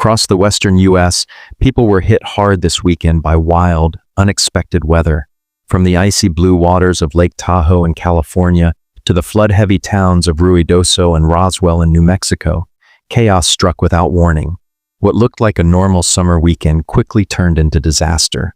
Across the western U.S., people were hit hard this weekend by wild, unexpected weather. From the icy blue waters of Lake Tahoe in California to the flood-heavy towns of Ruidoso and Roswell in New Mexico, chaos struck without warning. What looked like a normal summer weekend quickly turned into disaster.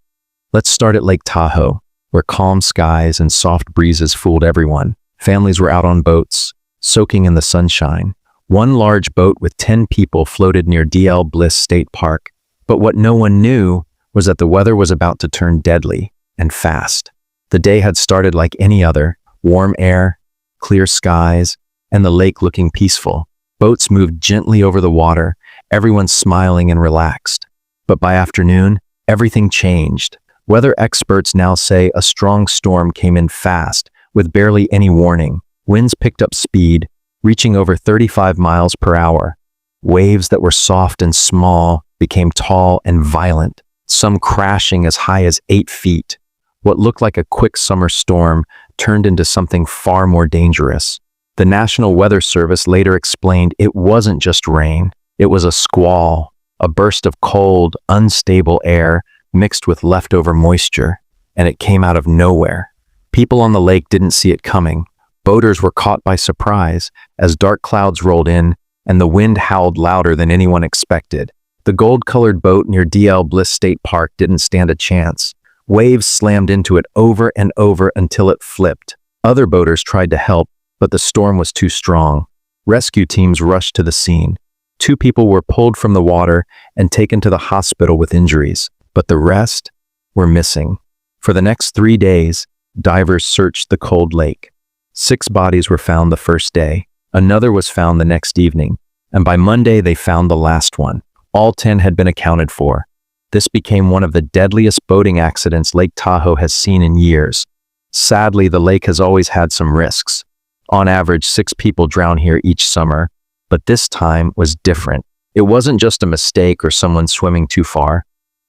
Let's start at Lake Tahoe, where calm skies and soft breezes fooled everyone. Families were out on boats, soaking in the sunshine. One large boat with 10 people floated near DL Bliss State Park. But what no one knew was that the weather was about to turn deadly, and fast. The day had started like any other, warm air, clear skies, and the lake looking peaceful. Boats moved gently over the water, everyone smiling and relaxed. But by afternoon, everything changed. Weather experts now say a strong storm came in fast, with barely any warning. Winds picked up speed, reaching over 35 miles per hour. Waves that were soft and small became tall and violent, some crashing as high as 8 feet. What looked like a quick summer storm turned into something far more dangerous. The National Weather Service later explained it wasn't just rain, it was a squall, a burst of cold, unstable air mixed with leftover moisture, and it came out of nowhere. People on the lake didn't see it coming. Boaters were caught by surprise as dark clouds rolled in and the wind howled louder than anyone expected. The gold-colored boat near DL Bliss State Park didn't stand a chance. Waves slammed into it over and over until it flipped. Other boaters tried to help, but the storm was too strong. Rescue teams rushed to the scene. 2 people were pulled from the water and taken to the hospital with injuries, but the rest were missing. For the next 3 days, divers searched the cold lake. 6 bodies were found the first day, another was found the next evening, and by Monday they found the last one. All 10 had been accounted for. This became one of the deadliest boating accidents Lake Tahoe has seen in years. Sadly, the lake has always had some risks. On average, 6 people drown here each summer, but this time was different. It wasn't just a mistake or someone swimming too far.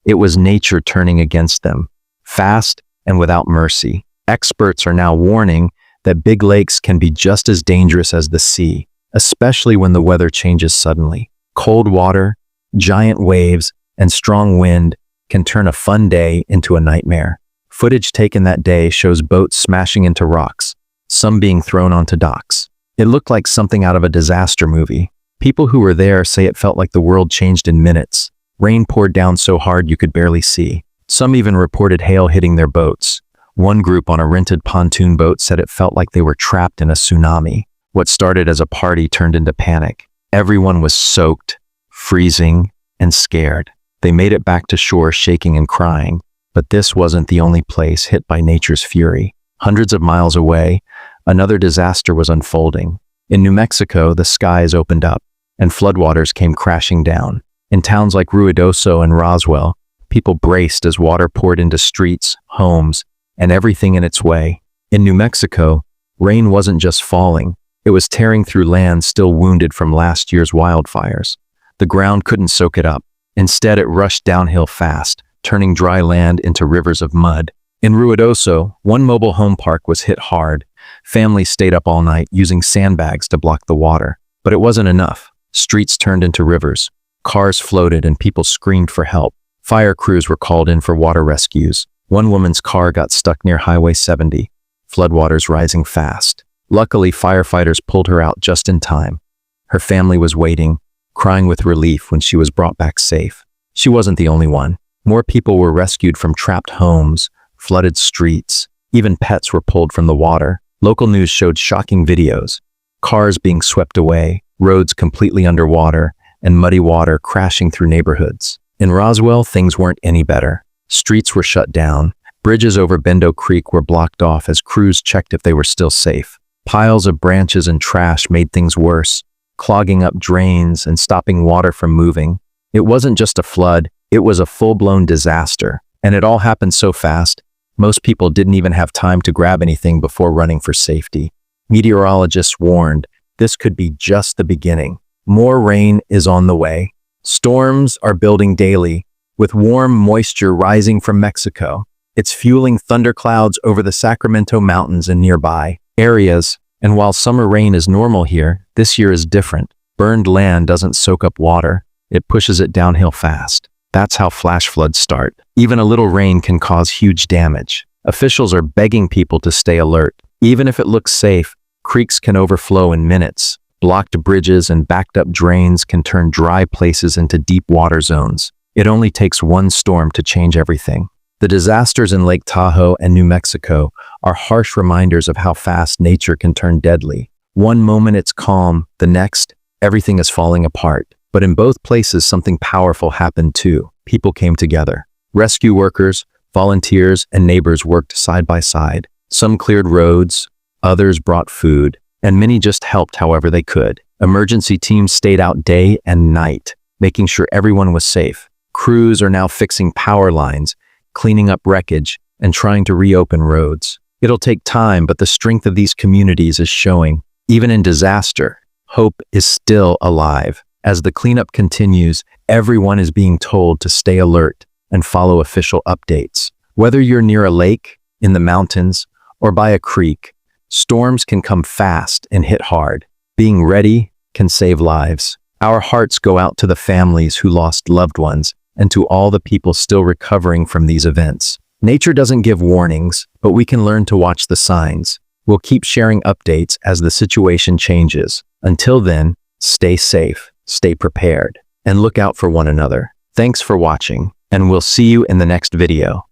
It was nature turning against them, fast and without mercy. Experts are now warning that big lakes can be just as dangerous as the sea, especially when the weather changes suddenly. Cold water, giant waves, and strong wind can turn a fun day into a nightmare. Footage taken that day shows boats smashing into rocks, some being thrown onto docks. It looked like something out of a disaster movie. People who were there say it felt like the world changed in minutes. Rain poured down so hard you could barely see. Some even reported hail hitting their boats. One group on a rented pontoon boat said it felt like they were trapped in a tsunami. What started as a party turned into panic. Everyone was soaked, freezing, and scared. They made it back to shore shaking and crying. But this wasn't the only place hit by nature's fury. Hundreds of miles away, another disaster was unfolding. In New Mexico, the skies opened up, and floodwaters came crashing down. In towns like Ruidoso and Roswell, people braced as water poured into streets, homes, and everything in its way. In New Mexico, rain wasn't just falling, it was tearing through land still wounded from last year's wildfires. The ground couldn't soak it up. Instead, it rushed downhill fast, turning dry land into rivers of mud. In Ruidoso, one mobile home park was hit hard. Families stayed up all night using sandbags to block the water. But it wasn't enough. Streets turned into rivers. Cars floated and people screamed for help. Fire crews were called in for water rescues. One woman's car got stuck near Highway 70, floodwaters rising fast. Luckily, firefighters pulled her out just in time. Her family was waiting, crying with relief when she was brought back safe. She wasn't the only one. More people were rescued from trapped homes, flooded streets. Even pets were pulled from the water. Local news showed shocking videos. Cars being swept away, roads completely underwater, and muddy water crashing through neighborhoods. In Roswell, things weren't any better. Streets were shut down. Bridges over Bendo Creek were blocked off as crews checked if they were still safe. Piles of branches and trash made things worse, clogging up drains and stopping water from moving. It wasn't just a flood, it was a full-blown disaster. And it all happened so fast, most people didn't even have time to grab anything before running for safety. Meteorologists warned this could be just the beginning. More rain is on the way. Storms are building daily, with warm moisture rising from Mexico. It's fueling thunderclouds over the Sacramento Mountains and nearby areas. And while summer rain is normal here, this year is different. Burned land doesn't soak up water. it pushes it downhill fast. That's how flash floods start. Even a little rain can cause huge damage. Officials are begging people to stay alert. Even if it looks safe, creeks can overflow in minutes. Blocked bridges and backed up drains can turn dry places into deep water zones. It only takes one storm to change everything. The disasters in Lake Tahoe and New Mexico are harsh reminders of how fast nature can turn deadly. One moment it's calm, the next, everything is falling apart. But in both places, something powerful happened too. People came together. Rescue workers, volunteers, and neighbors worked side by side. Some cleared roads, others brought food, and many just helped however they could. Emergency teams stayed out day and night, making sure everyone was safe. Crews are now fixing power lines, cleaning up wreckage, and trying to reopen roads. It'll take time, but the strength of these communities is showing. Even in disaster, hope is still alive. As the cleanup continues, everyone is being told to stay alert and follow official updates. Whether you're near a lake, in the mountains, or by a creek, storms can come fast and hit hard. Being ready can save lives. Our hearts go out to the families who lost loved ones and to all the people still recovering from these events. Nature doesn't give warnings, but we can learn to watch the signs. We'll keep sharing updates as the situation changes. Until then, stay safe, stay prepared, and look out for one another. Thanks for watching, and we'll see you in the next video.